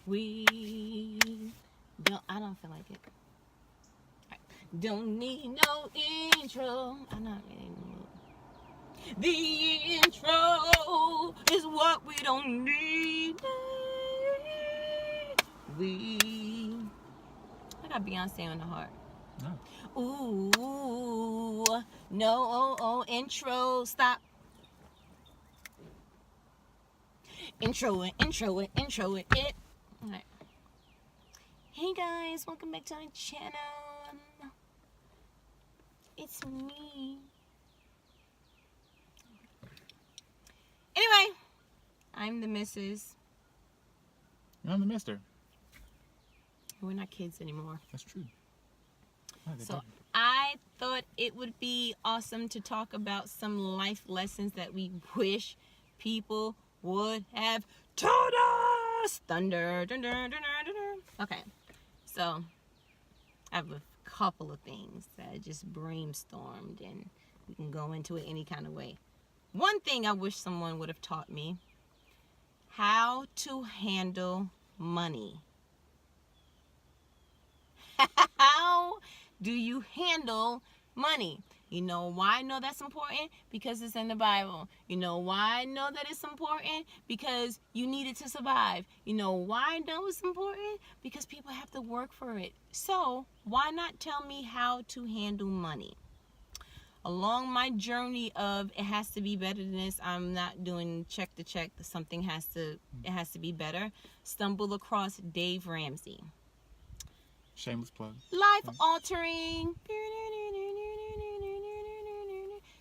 We don't. I don't feel like it. Don't need no intro. I'm not really in the mood. The intro is what we don't need. I got Beyonce on the heart. No. Ooh, no, intro, stop. Intro it. All right. Hey guys, welcome back to my channel. It's me. Anyway, I'm the missus. I'm the mister. We're not kids anymore. That's true. So I thought it would be awesome to talk about some life lessons that we wish people would have told us. Thunder. Okay, so I have a couple of things that I just brainstormed, and we can go into it any kind of way. One thing I wish someone would have taught me: how to handle money. How do you handle money? You know why I know that's important? Because it's in the Bible. You know why I know that it's important? Because you need it to survive. You know why I know it's important? Because people have to work for it. So why not tell me how to handle money? Along my journey of it has to be better than this, I'm not doing check to check. It has to be better. Stumble across Dave Ramsey. Shameless plug. Life altering.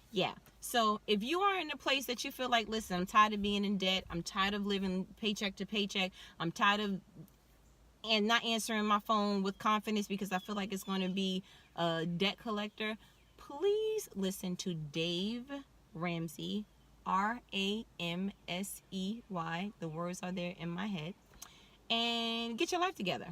Yeah. So if you are in a place that you feel like, listen, I'm tired of being in debt. I'm tired of living paycheck to paycheck. I'm tired of not answering my phone with confidence because I feel like it's going to be a debt collector. Please listen to Dave Ramsey, Ramsey. The words are there in my head. And get your life together.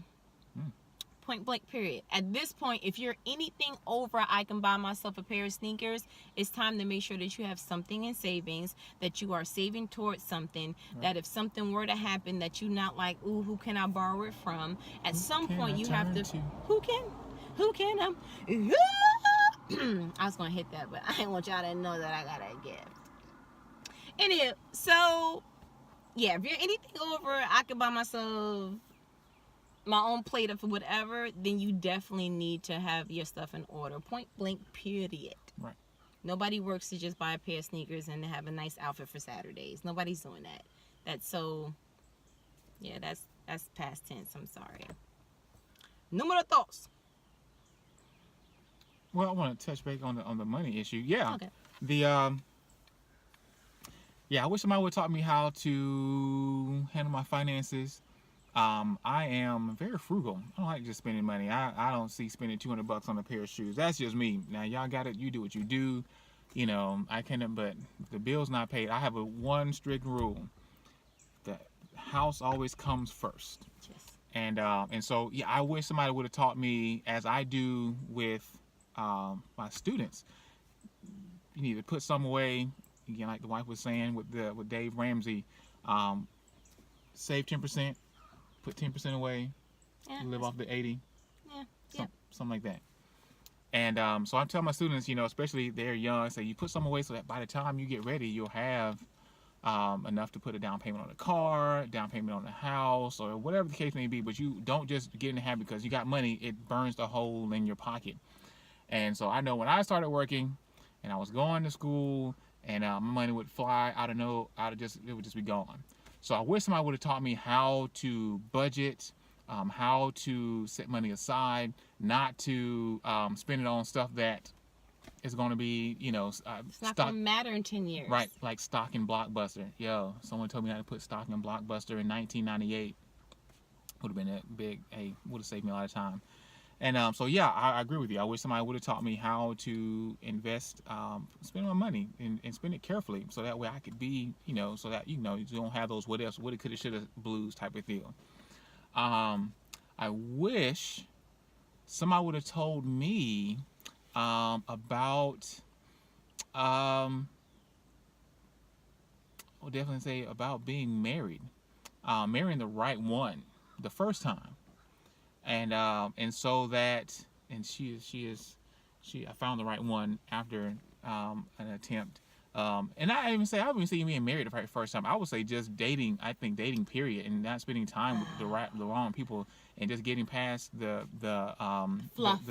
Point blank, period. At this point, if you're anything over I can buy myself a pair of sneakers, it's time to make sure that you have something in savings, that you are saving towards something, that if something were to happen, that you're not like, ooh, who can I borrow it from? At some point, you have to, who can I was gonna hit that, but I didn't want y'all to know that I got a gift. Anyway, so yeah, if you're anything over I can buy myself my own plate of whatever, then you definitely need to have your stuff in order. Point blank, period. Right. Nobody works to just buy a pair of sneakers and have a nice outfit for Saturdays. Nobody's doing that. That's so, yeah, that's past tense. I'm sorry. Número dos. Well, I want to touch back on the money issue. Yeah. Okay. I wish somebody would have taught me how to handle my finances. I am very frugal. I don't like just spending money. I don't see spending $200 on a pair of shoes. That's just me. Now y'all got it. You do what you do. You know, I can't. But the bill's not paid. I have one strict rule: the house always comes first. Yes. And so yeah, I wish somebody would have taught me, as I do with my students. You need to put some away. Again, like the wife was saying with Dave Ramsey, save 10%. Put 10% away, live off the 80, something like that. And so I'm telling my students, you know, especially they're young, say you put some away so that by the time you get ready, you'll have enough to put a down payment on a car, down payment on a house, or whatever the case may be. But you don't just get in the habit because you got money, it burns the hole in your pocket. And so I know when I started working and I was going to school and my money would fly it would just be gone. So I wish somebody would have taught me how to budget, how to set money aside, not to spend it on stuff that is going to be, you know, it's not going to matter in 10 years. Right, like stock in Blockbuster. Yo, someone told me how to put stock in Blockbuster in 1998. Would have been a big, would have saved me a lot of time. And so yeah, I agree with you. I wish somebody would have taught me how to invest, spend my money and spend it carefully, so that way I could be, you know, so that you don't have those what ifs, woulda, coulda, shoulda blues type of deal. I wish somebody would have told me about, I'll definitely say about being married, marrying the right one. the first time, and so that, and I found the right one after an attempt. And I wouldn't even say being married the first time. I would say just dating. I think dating, period, and not spending time with the wrong people, and just getting past the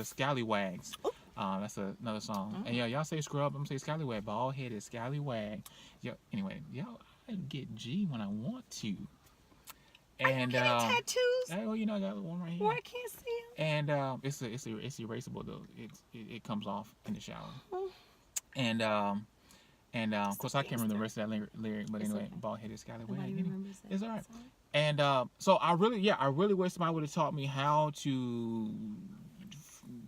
scallywags. That's another song. And y'all say scrub. I'm gonna say scallywag. Bald headed scallywag. Anyway, y'all, I get G when I want to. And tattoos. Oh, I got one right here. Or I can't see them. And it's erasable though. It comes off in the shower. And of course I can't remember the rest of that lyric, but anyway, okay. Bald headed scallywag. It's all right. And so I really wish somebody would have taught me how to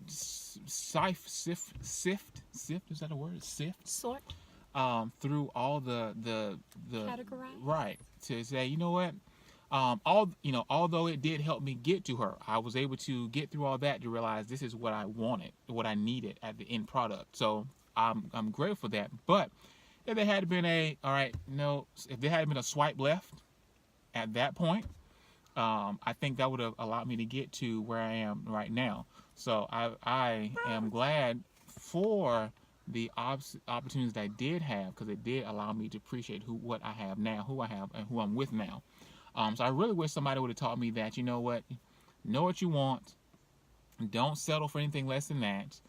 sift. Is that a word? Sift. Sort. Through all the categorize. Right, to say, you know what, although it did help me get to her, I was able to get through all that to realize this is what I wanted, what I needed at the end product. So I'm grateful for that. But if there had been if there had been a swipe left at that point, I think that would have allowed me to get to where I am right now. So I am glad for the opportunities that I did have, because it did allow me to appreciate what I have now, who I have, and who I'm with now. So I really wish somebody would have taught me that, you know what you want. Don't settle for anything less than that.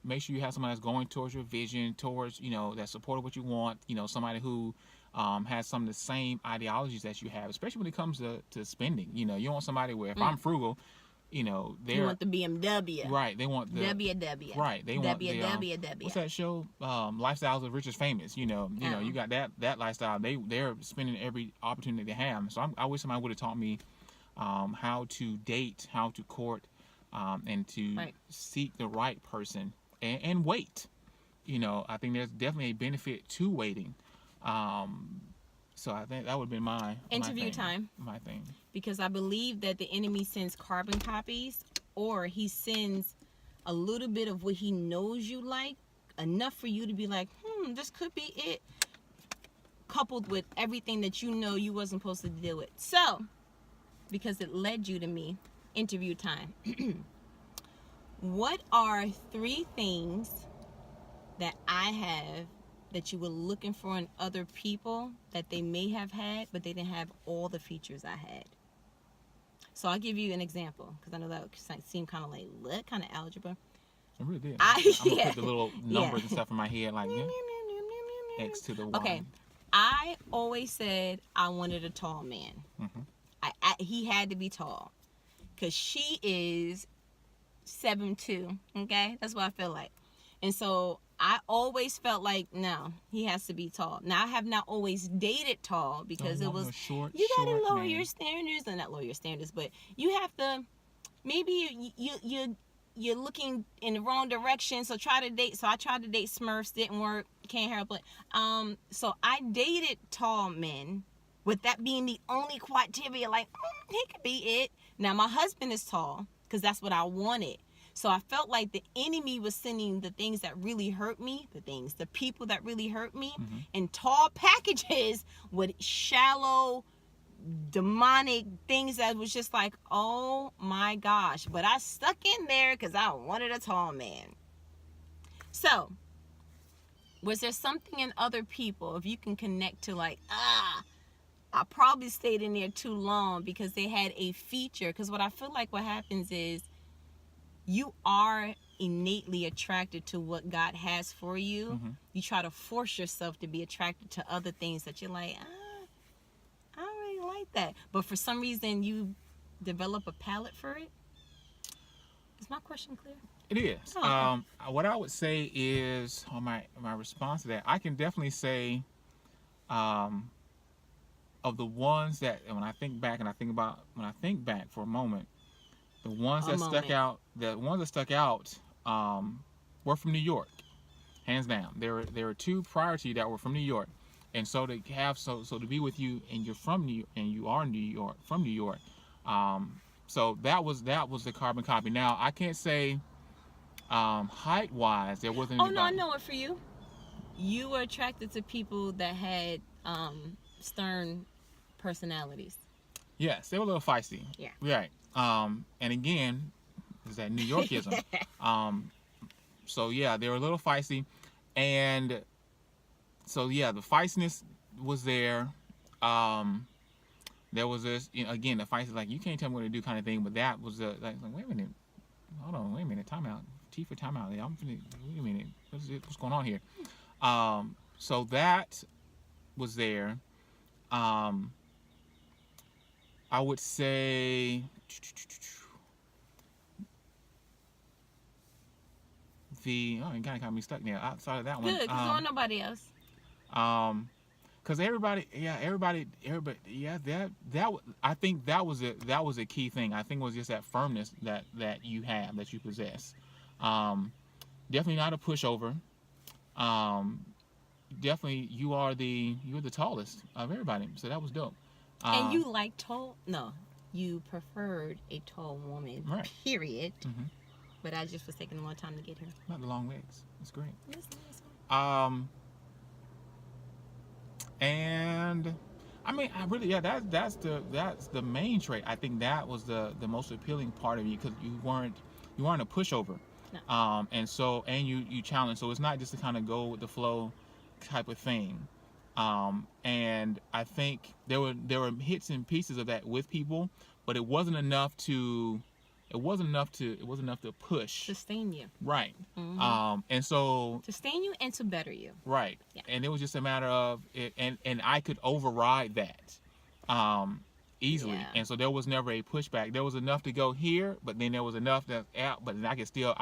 Make sure you have somebody that's going towards your vision, towards, that supports what you want. Somebody who has some of the same ideologies that you have, especially when it comes to spending. You want somebody where if I'm frugal, they want the BMW. Right. They want the W. Right. They want the W. What's that show? Lifestyles of the Rich and Famous. You got that lifestyle. They're spending every opportunity they have. So I wish somebody would have taught me how to date, how to court, and to seek the right person and wait. I think there's definitely a benefit to waiting. So I think that would have been my thing. My thing. Because I believe that the enemy sends carbon copies, or he sends a little bit of what he knows you like, enough for you to be like, this could be it, coupled with everything that you wasn't supposed to deal with. So, because it led you to me, interview time. What are 3 things that I have that you were looking for in other people that they may have had, but they didn't have all the features I had? So I'll give you an example, because I know that seemed kind of like, what kind of algebra? I really did. I'm gonna put the little numbers and stuff in my head, like X to the Y. Okay, I always said I wanted a tall man. Mm-hmm. He had to be tall, because she is 7'2". Okay, that's what I feel like, and so I always felt like, no, he has to be tall. Now, I have not always dated tall, because it was short, you gotta lower your standards, and not lower your standards, but you have to, maybe you're looking in the wrong direction. So I tried to date Smurfs, didn't work, can't help it. So I dated tall men, with that being the only criteria, like he could be it. Now my husband is tall, because that's what I wanted. So I felt like the enemy was sending the things that really hurt me, the people that really hurt me, in tall packages with shallow, demonic things that was just like, oh my gosh. But I stuck in there because I wanted a tall man. So, was there something in other people, if you can connect to like, I probably stayed in there too long because they had a feature. Because what I feel like what happens is, you are innately attracted to what God has for you. You try to force yourself to be attracted to other things that you're like, I don't really like that. But for some reason, you develop a palate for it. Is my question clear? It is. Oh, okay. What I would say is, on my response to that, I can definitely say, of the ones that, when I think back for a moment, the ones that stuck out were from New York, hands down. There were 2 prior to you that were from New York, and so to have so to be with you, and you're from New York, and you are from New York. So that was the carbon copy. Now I can't say height wise there wasn't. Oh no, I know it for you. You were attracted to people that had stern personalities. Yes, they were a little feisty. Yeah. Right. And again, is that New Yorkism. So yeah, they were a little feisty, and so yeah, the feistiness was there. There was this, again, the feisty, like, you can't tell me what to do kind of thing, but that was like wait a minute, hold on, wait a minute, time out, T for time out. Wait a minute, what's going on here? So that was there. I would say you kind of got me stuck there. Outside of that one, Good, because there wasn't nobody else. Because everybody, I think that was a key thing. I think it was just that firmness that you have, that you possess. Definitely not a pushover. Definitely you're the tallest of everybody, so that was dope. And you like tall? No, you preferred a tall woman. Right. Period. Mm-hmm. But I just was taking a long time to get here. Not the long legs. It's great. Yes. And I mean, I really, that's the main trait. I think that was the most appealing part of you, because you weren't a pushover. No. And you challenge. So it's not just to kind of go with the flow type of thing. And I think there were hits and pieces of that with people, but it wasn't enough to push. Sustain you. Right. Mm-hmm. And so sustain you and to better you. Right. Yeah. And it was just a matter of it, and I could override that easily. Yeah. And so there was never a pushback. There was enough to go here, but then there was enough that out, but then I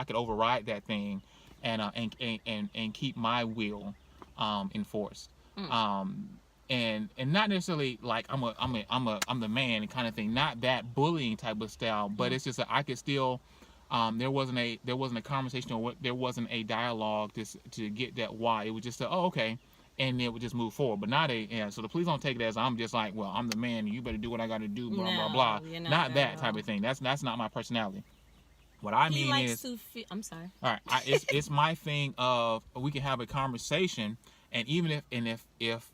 could override that thing and keep my will enforced. And not necessarily like I'm the man kind of thing, not that bullying type of style, but it's just that I could still there wasn't a conversation, or there wasn't a dialogue to get that why. It was just okay, and it would just move forward, but not so the police don't take it as I'm just like, well, I'm the man, you better do what I got to do, blah blah blah. Not that type of thing. That's not my personality. What I mean is, I'm sorry. All right, it's my thing of we can have a conversation, and even if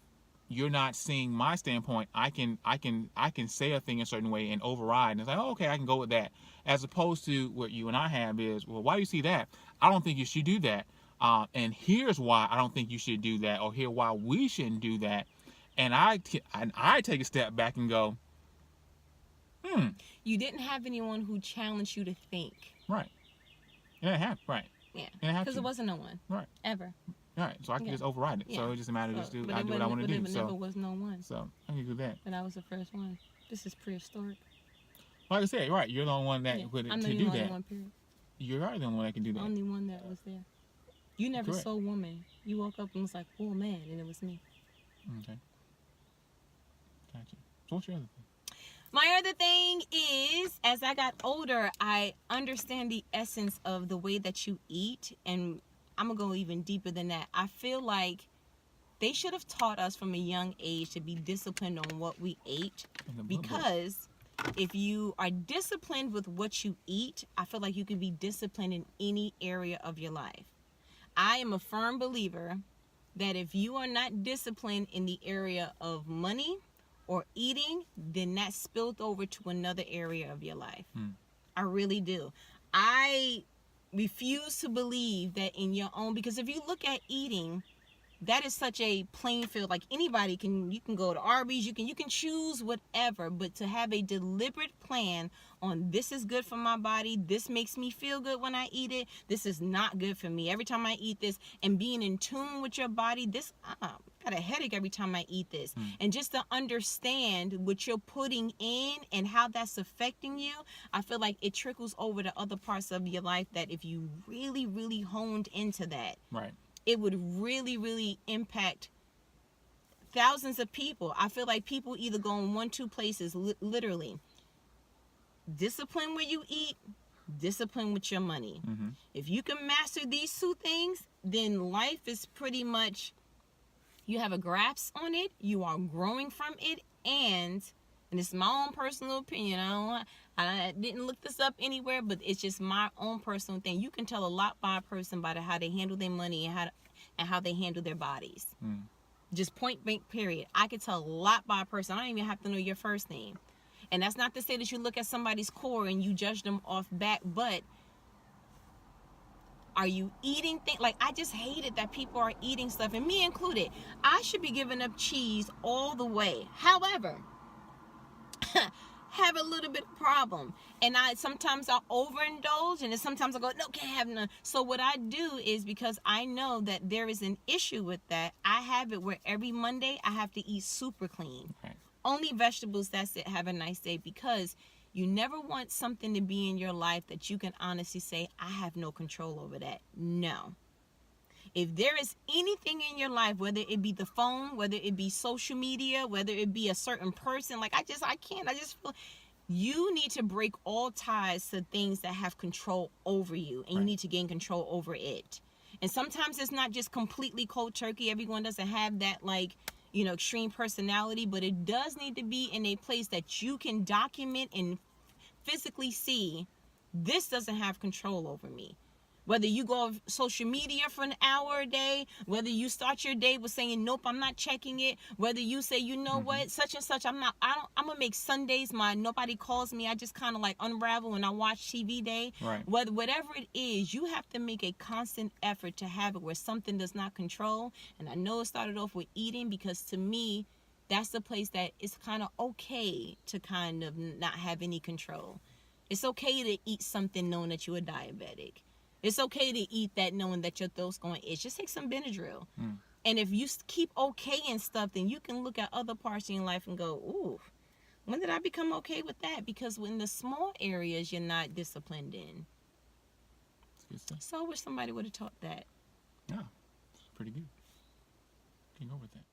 you're not seeing my standpoint, I can say a thing a certain way and override, and it's like, oh, okay, I can go with that. As opposed to what you and I have is, well, why do you see that? I don't think you should do that. And here's why I don't think you should do that, or here why we shouldn't do that. And I take a step back and go, You didn't have anyone who challenged you to think. Right. And it happened. Right. Yeah. Because it wasn't no one. Right. Ever. Right, so I can just override it. Yeah. So it's just a matter of just do what I want to do. But never was no one. So I can do that. But I was the first one. This is prehistoric. Like I said, right, you're the only one that to do that. I'm the only one, period. You're the only one that can do that. Only one that was there. You never saw a woman. You woke up and was like, oh man, and it was me. Okay. Gotcha. So what's your other thing? My other thing is, as I got older, I understand the essence of the way that you eat, and I'm going to go even deeper than that. I feel like they should have taught us from a young age to be disciplined on what we ate, because if you are disciplined with what you eat, I feel like you can be disciplined in any area of your life. I am a firm believer that if you are not disciplined in the area of money or eating, then that spilled over to another area of your life. I really do. I refuse to believe that in your own, because if you look at eating, that is such a playing field. Like anybody you can go to Arby's, you can choose whatever, but to have a deliberate plan on, this is good for my body, this makes me feel good when I eat it, this is not good for me every time I eat this, and being in tune with your body, this got a headache every time I eat this. And just to understand what you're putting in and how that's affecting you, I feel like it trickles over to other parts of your life, that if you really, really honed into that, right, it would really, really impact thousands of people. I feel like people either go in 1-2 places, literally. Discipline where you eat, discipline with your money. If you can master these 2 things, then life is pretty much, you have a grasp on it, you are growing from it, and it's my own personal opinion. I didn't look this up anywhere, but it's just my own personal thing. You can tell a lot by a person by how they handle their money and how they handle their bodies. Just point blank, period. I can tell a lot by a person. I don't even have to know your first name. And that's not to say that you look at somebody's core and you judge them off back, but are you eating things? Like, I just hate it that people are eating stuff, and me included. I should be giving up cheese all the way. However, have a little bit of problem, and I sometimes I'll overindulge, and then sometimes I go, no, can't have none. So what I do is, because I know that there is an issue with that, I have it where every Monday I have to eat super clean. Okay. Only vegetables, that's it. Have a nice day. Because you never want something to be in your life that you can honestly say, I have no control over that. No. If there is anything in your life, whether it be the phone, whether it be social media, whether it be a certain person, like I just feel you need to break all ties to things that have control over you, and you need to gain control over it. And sometimes it's not just completely cold turkey. Everyone doesn't have that, like, extreme personality, but it does need to be in a place that you can document and physically see, this doesn't have control over me. Whether you go on social media for an hour a day, whether you start your day with saying, nope, I'm not checking it, whether you say, you know what, such and such, I'm gonna make Sundays my nobody calls me, I just kind of like unravel when I watch TV day. Right. Whatever it is, you have to make a constant effort to have it where something does not control. And I know it started off with eating, because to me, that's the place that it's kind of okay to kind of not have any control. It's okay to eat something knowing that you're diabetic. It's okay to eat that knowing that your throat's going to itch. Just take some Benadryl. And if you keep okay and stuff, then you can look at other parts in your life and go, ooh, when did I become okay with that? Because when the small areas you're not disciplined in. That's good stuff. So I wish somebody would have taught that. Yeah, it's pretty good. Can't go with that.